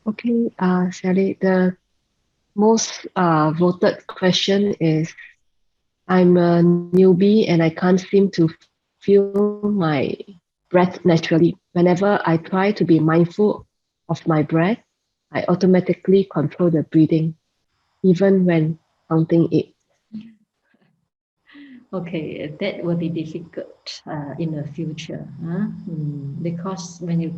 Okay, Sally, the most voted question is I'm a newbie and I can't seem to feel my breath naturally. Whenever I try to be mindful of my breath, I automatically control the breathing, even when counting it. Okay, that will be difficult in the future, huh? Because when you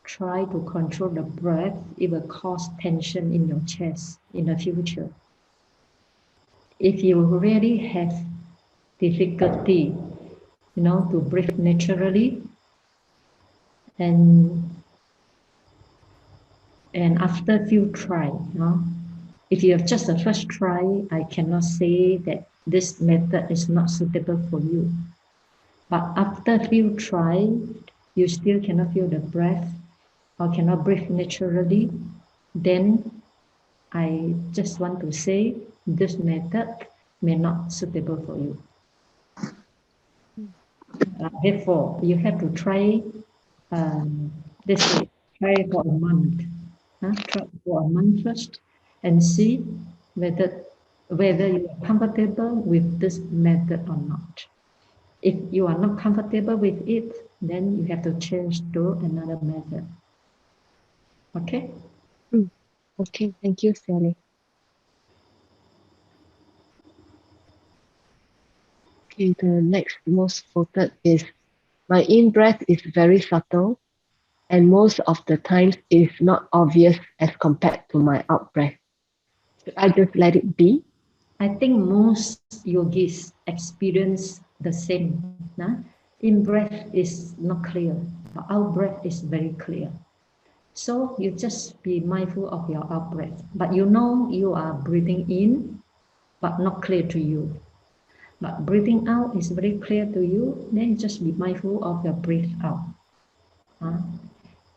try to control the breath, it will cause tension in your chest in the future. If you really have difficulty, to breathe naturally, and after few try, if you have just the first try, I cannot say that this method is not suitable for you. But after few try, you still cannot feel the breath or cannot breathe naturally, then I just want to say this method may not suitable for you. Therefore, you have to try this way. Try for a month. Try for a month first and see whether you are comfortable with this method or not. If you are not comfortable with it, then you have to change to another method. Okay? Okay, thank you, Sally. Okay, the next most voted is my in-breath is very subtle and most of the times is not obvious as compared to my out-breath. Should I just let it be? I think most yogis experience the same. In-breath is not clear, but out-breath is very clear. So you just be mindful of your out-breath. But you are breathing in, but not clear to you. But breathing out is very clear to you, then just be mindful of your breath out.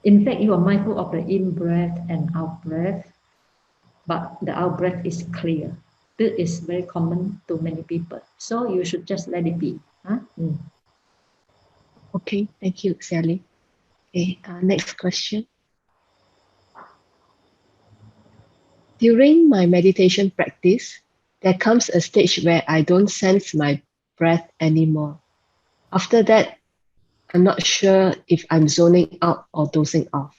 In fact, you are mindful of the in-breath and out-breath, but the out-breath is clear. This is very common to many people. So you should just let it be. Okay, thank you, Sally. Okay, next question. During my meditation practice, there comes a stage where I don't sense my breath anymore. After that, I'm not sure if I'm zoning out or dozing off.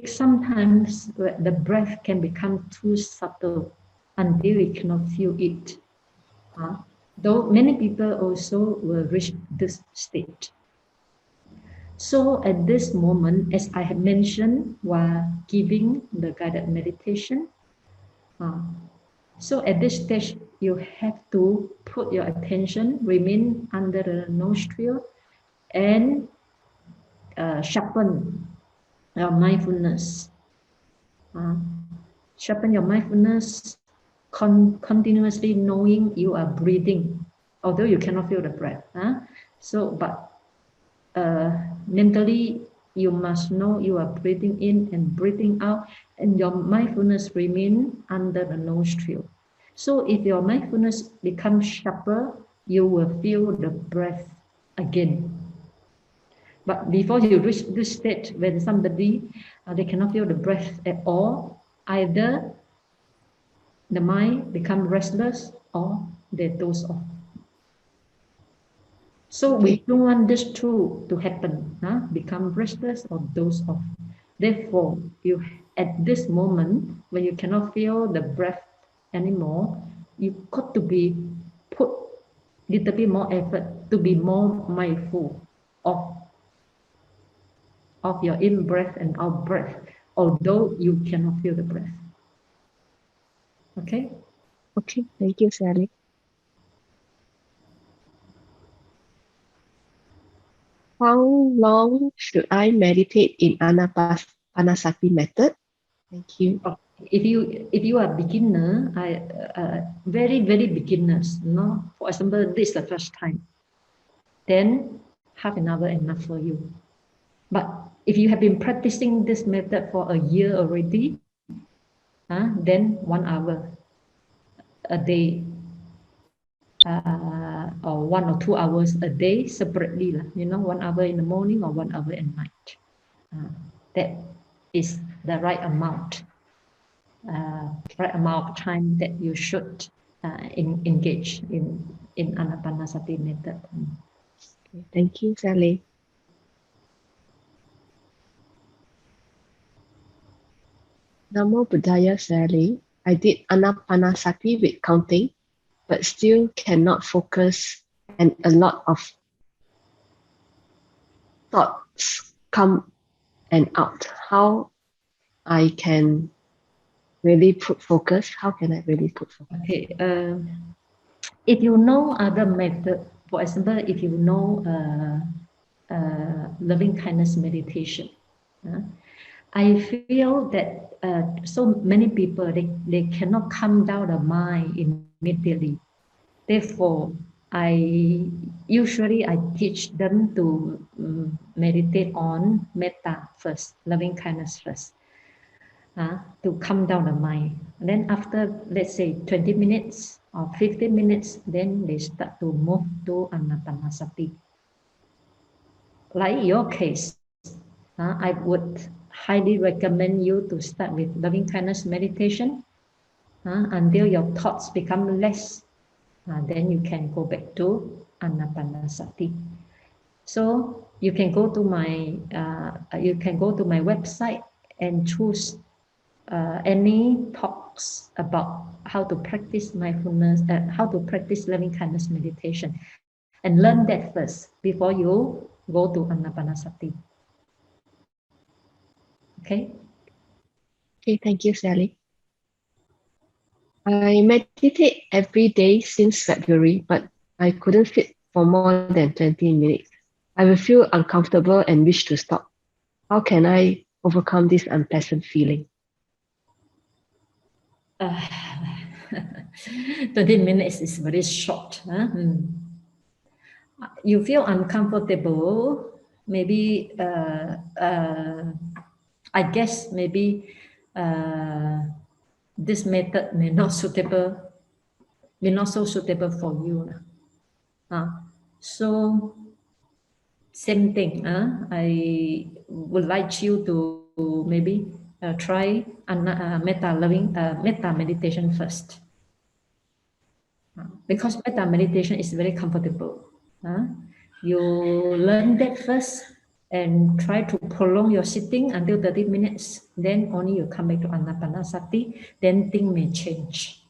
Sometimes the breath can become too subtle until you cannot feel it. Though many people also will reach this state. So at this moment, as I have mentioned while giving the guided meditation, so at this stage, you have to put your attention, remain under the nostril, and sharpen your mindfulness. Sharpen your mindfulness, continuously knowing you are breathing, although you cannot feel the breath. But mentally, you must know you are breathing in and breathing out, and your mindfulness remain under the nostril. So if your mindfulness becomes sharper, you will feel the breath again. But before you reach this state, when somebody they cannot feel the breath at all, either the mind become restless or they doze off. So we don't want this two to happen, become restless or doze off. Therefore, you at this moment when you cannot feel the breath anymore, you've got to be put a little bit more effort to be more mindful of your in breath and out breath, although you cannot feel the breath. Okay? Okay, thank you, Sally. How long should I meditate in Anapanasati method? Thank you. If you are beginner, very beginners, for example, this is the first time, then half an hour enough for you. But if you have been practicing this method for a year already, then 1 hour a day or 1 or 2 hours a day separately, 1 hour in the morning or 1 hour at night. That is the right amount of time that you should engage in Anapanasati method. Okay, thank you, Sally. Namo Buddhaya, Sally. I did Anapanasati with counting, but still cannot focus, and a lot of thoughts come and out. How I can really put focus? How can I really put focus? Okay. If you know other method, for example, if you know loving kindness meditation, I feel that so many people, they cannot calm down the mind immediately. Therefore, I teach them to meditate on metta first, loving kindness first, to calm down the mind. And then after, let's say, 20 minutes or 15 minutes, then they start to move to Anapanasati. Like your case, I would highly recommend you to start with loving kindness meditation until your thoughts become less. Then you can go back to Anapanasati. So you can go to my website and choose any talks about how to practice mindfulness, how to practice loving kindness meditation, and learn that first before you go to Anapanasati. Okay. Okay, thank you, Sally. I meditate every day since February, but I couldn't sit for more than 20 minutes. I will feel uncomfortable and wish to stop. How can I overcome this unpleasant feeling? 20 minutes is very short. You feel uncomfortable, maybe I guess maybe this method may not so suitable for you. So same thing. I would like you to maybe try metta meditation first, because metta meditation is very comfortable. You learn that first and try to prolong your sitting until 30 minutes. Then only you come back to Anapanasati. Then things may change.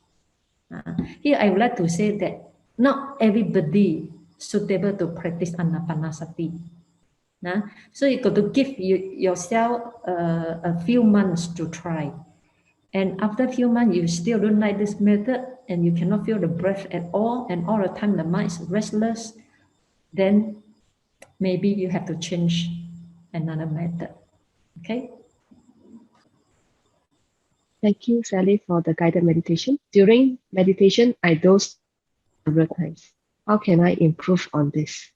Here I would like to say that not everybody suitable to practice Anapanasati. So you got to give yourself a few months to try. And after a few months, you still don't like this method and you cannot feel the breath at all, and all the time the mind is restless, then maybe you have to change another method. Okay? Thank you, Sally, for the guided meditation. During meditation, I dozed several times. How can I improve on this?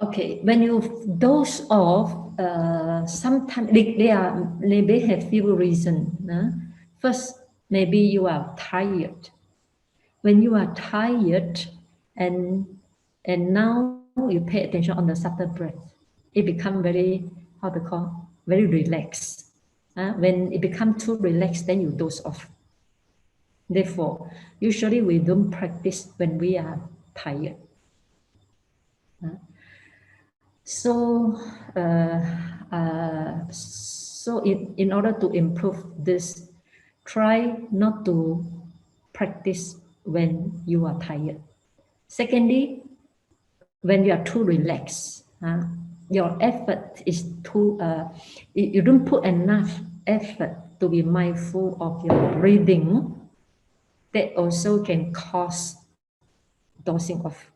Okay, when you doze off, sometimes they may have few reasons. First, maybe you are tired. When you are tired and now you pay attention on the subtle breath, it becomes very, very relaxed. When it becomes too relaxed, then you doze off. Therefore, usually we don't practice when we are tired. So in order to improve this, try not to practice when you are tired. Secondly, when you are too relaxed, your effort is too, you don't put enough effort to be mindful of your breathing. That also can cause dozing off.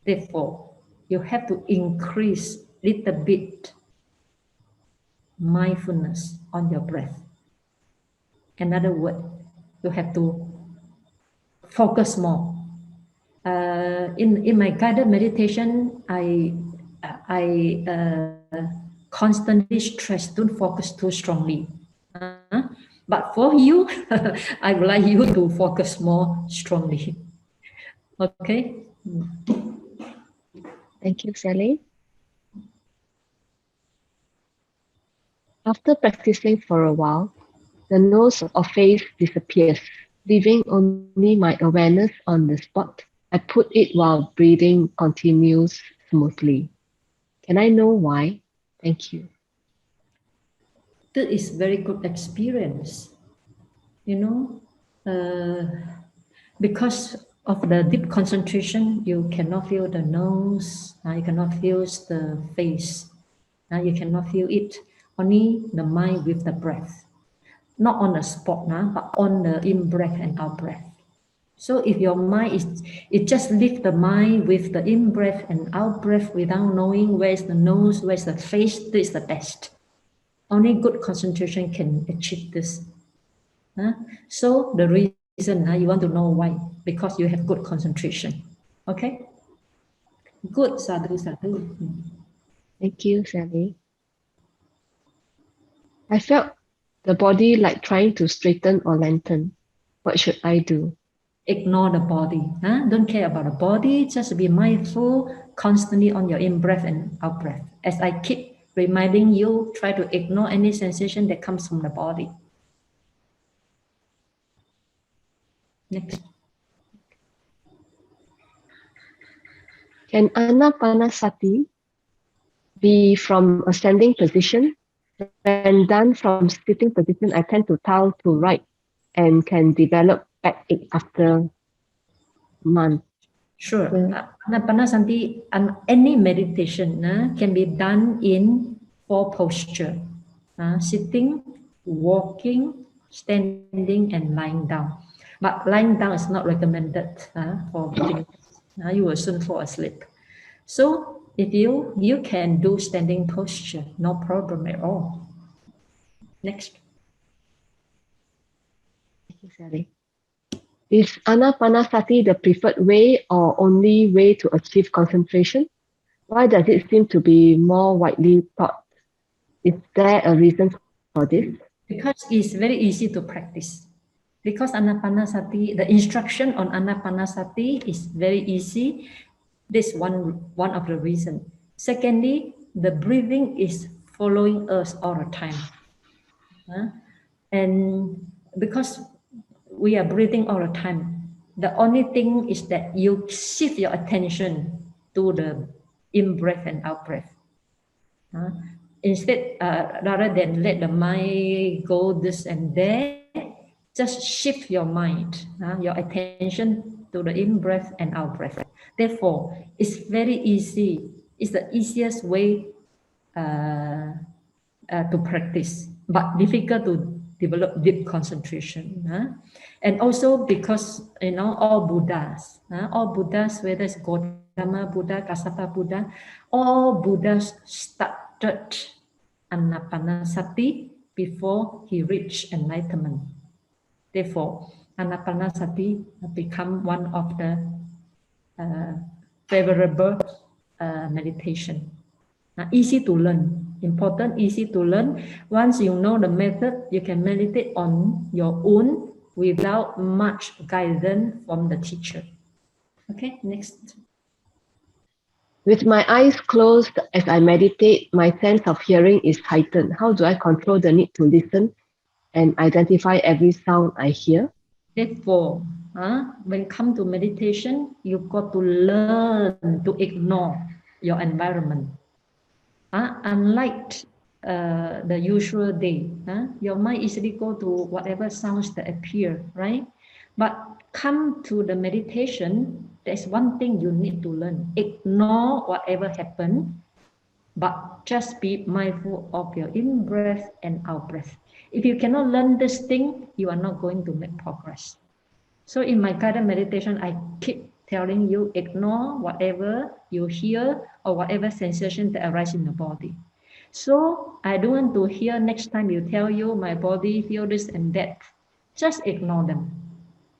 Therefore, you have to increase little bit mindfulness on your breath. In other words, you have to focus more. In my guided meditation, I constantly stress, don't focus too strongly. But for you, I would like you to focus more strongly. Okay. Thank you, Sally. After practicing for a while, the nose or face disappears, leaving only my awareness on the spot. I put it while breathing continues smoothly. Can I know why? Thank you. That is very good experience. You know, because of the deep concentration, you cannot feel the nose, you cannot feel the face, you cannot feel it. Only the mind with the breath. Not on the spot, but on the in-breath and out-breath. So if your mind is, it just leave the mind with the in-breath and out-breath without knowing where's the nose, where's the face, this is the best. Only good concentration can achieve this. So the reason you want to know why, because you have good concentration. Okay? Good, sadhu, sadhu. Thank you, Sally. I felt the body like trying to straighten or lengthen. What should I do? Ignore the body. Don't care about the body. Just be mindful constantly on your in-breath and out-breath. As I keep reminding you, try to ignore any sensation that comes from the body. Next. Can Anapanasati be from a standing position? When done from sitting position, I tend to tilt to right and can develop backache after months. Sure. Anapanasati and any meditation can be done in 4 postures. Sitting, walking, standing, and lying down. But lying down is not recommended for beginners. You will soon fall asleep. So if you can do standing posture, no problem at all. Next. Thank you, Sally. Is Anapanasati the preferred way or only way to achieve concentration? Why does it seem to be more widely taught? Is there a reason for this? Because it's very easy to practice. Because Anapanasati, the instruction on Anapanasati is very easy. This one of the reasons. Secondly, the breathing is following us all the time. And because we are breathing all the time, the only thing is that you shift your attention to the in-breath and out-breath. Instead, rather than let the mind go this and there, just shift your mind, your attention to the in-breath and out-breath. Therefore, it's very easy. It's the easiest way to practice, but difficult to develop deep concentration. And also because, all Buddhas, whether it's Gautama Buddha, Kassapa Buddha, all Buddhas started Anapanasati before he reached enlightenment. Therefore, Anapanasati become one of the favorable meditation. Easy to learn. Important, easy to learn. Once you know the method, you can meditate on your own without much guidance from the teacher. Okay, next. With my eyes closed as I meditate, my sense of hearing is heightened. How do I control the need to listen and identify every sound I hear? Therefore, when it comes to meditation, you've got to learn to ignore your environment. Unlike the usual day, your mind easily go to whatever sounds that appear, right? But come to the meditation, there's one thing you need to learn. Ignore whatever happened, but just be mindful of your in-breath and out-breath. If you cannot learn this thing, you are not going to make progress. So in my guided meditation, I keep telling you, ignore whatever you hear or whatever sensation that arises in the body. So I don't want to hear next time you tell you my body feel this and that. Just ignore them.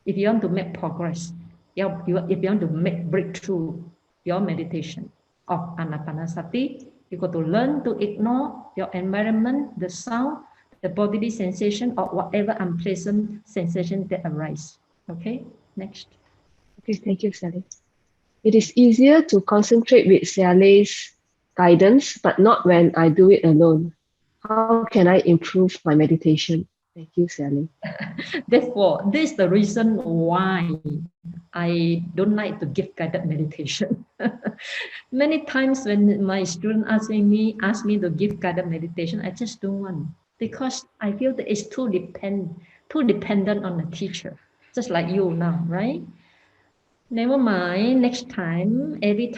If you want to make progress, if you want to make breakthrough your meditation of Anapanasati, you got to learn to ignore your environment, the sound, the bodily sensation, or whatever unpleasant sensation that arise. Okay, next. Okay, thank you, Sally. It is easier to concentrate with Sayalay's guidance, but not when I do it alone. How can I improve my meditation? Thank you, Sally. Therefore, this is the reason why I don't like to give guided meditation. Many times when my student ask me to give guided meditation, I just don't want, because I feel that it's too dependent on the teacher, just like you now, right? Never mind, next time, every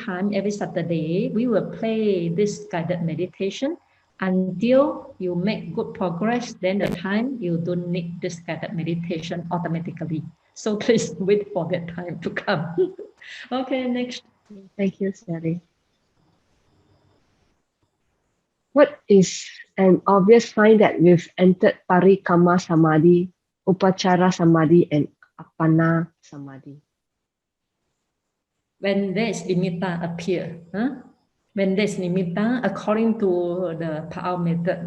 Saturday, we will play this guided meditation until you make good progress. Then the time you don't need this guided meditation automatically. So please wait for that time to come. Okay, next. Thank you, Sally. What is an obvious sign that we've entered Parikama Samadhi, Upachara Samadhi, and Appana Samadhi? When there's nimitta appear, when there's nimitta, according to the Pao method,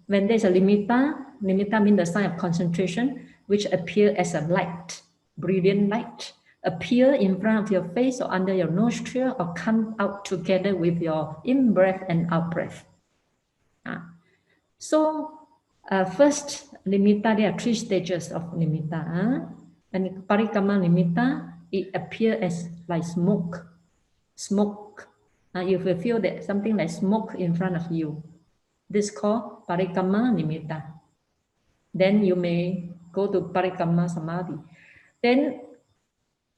when there's a nimitta means the sign of concentration, which appear as a light, brilliant light, appear in front of your face or under your nostril, or come out together with your in-breath and out-breath. So first, nimitta, there are 3 stages of nimitta. And parikama nimitta, it appears as like smoke. You will feel that something like smoke in front of you. This is called parikama nimitta. Then you may go to parikama samadhi. Then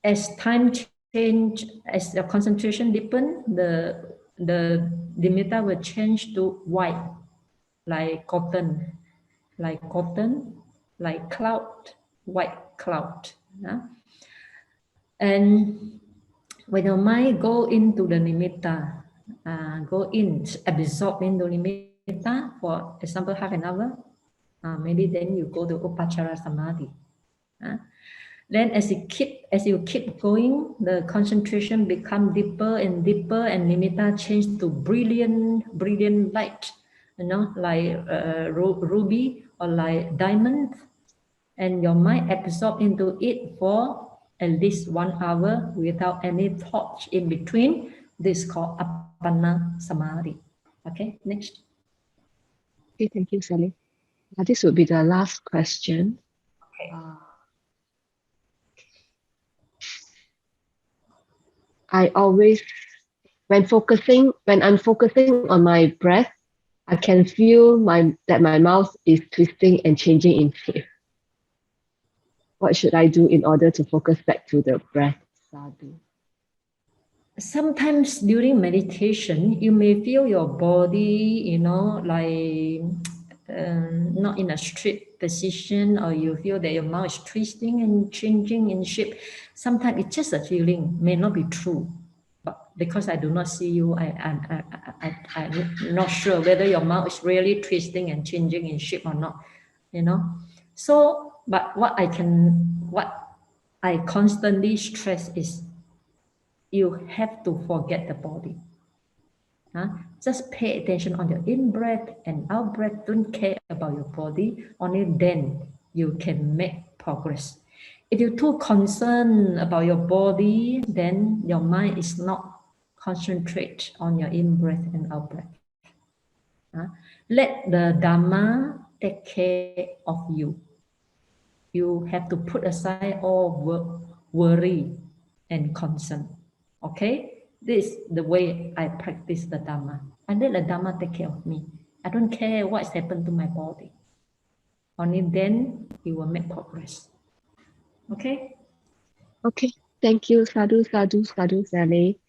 as time change, as your concentration deepen, the nimitta will change to white, like cotton, like cloud, white cloud. And when your mind go into the nimitta, absorb into nimitta, for example, half an hour, maybe then you go to upachara samadhi. Then as you keep going, the concentration become deeper and deeper, and nimitta change to brilliant light, like ruby or like diamond, and your mind absorb into it for at least 1 hour without any thought in between. This is called Appana Samadhi. Okay, next. Okay, thank you, Sally. This would be the last question. Okay. I always, when I'm focusing on my breath, I can feel that my mouth is twisting and changing in shape. What should I do in order to focus back to the breath? Sadhu. Sometimes during meditation, you may feel your body, like not in a straight position, or you feel that your mouth is twisting and changing in shape. Sometimes it's just a feeling, may not be true. But because I do not see you, I'm not sure whether your mouth is really twisting and changing in shape or not, So, but what I constantly stress is, you have to forget the body. Just pay attention on your in-breath and out-breath. Don't care about your body. Only then you can make progress. If you're too concerned about your body, then your mind is not concentrate on your in-breath and out-breath. Let the Dhamma take care of you. You have to put aside all worry and concern. Okay? This is the way I practice the Dhamma. And let the Dhamma take care of me. I don't care what's happened to my body. Only then you will make progress. Okay? Okay, thank you, Sadhu, Sadhu, Sadhu, Sally.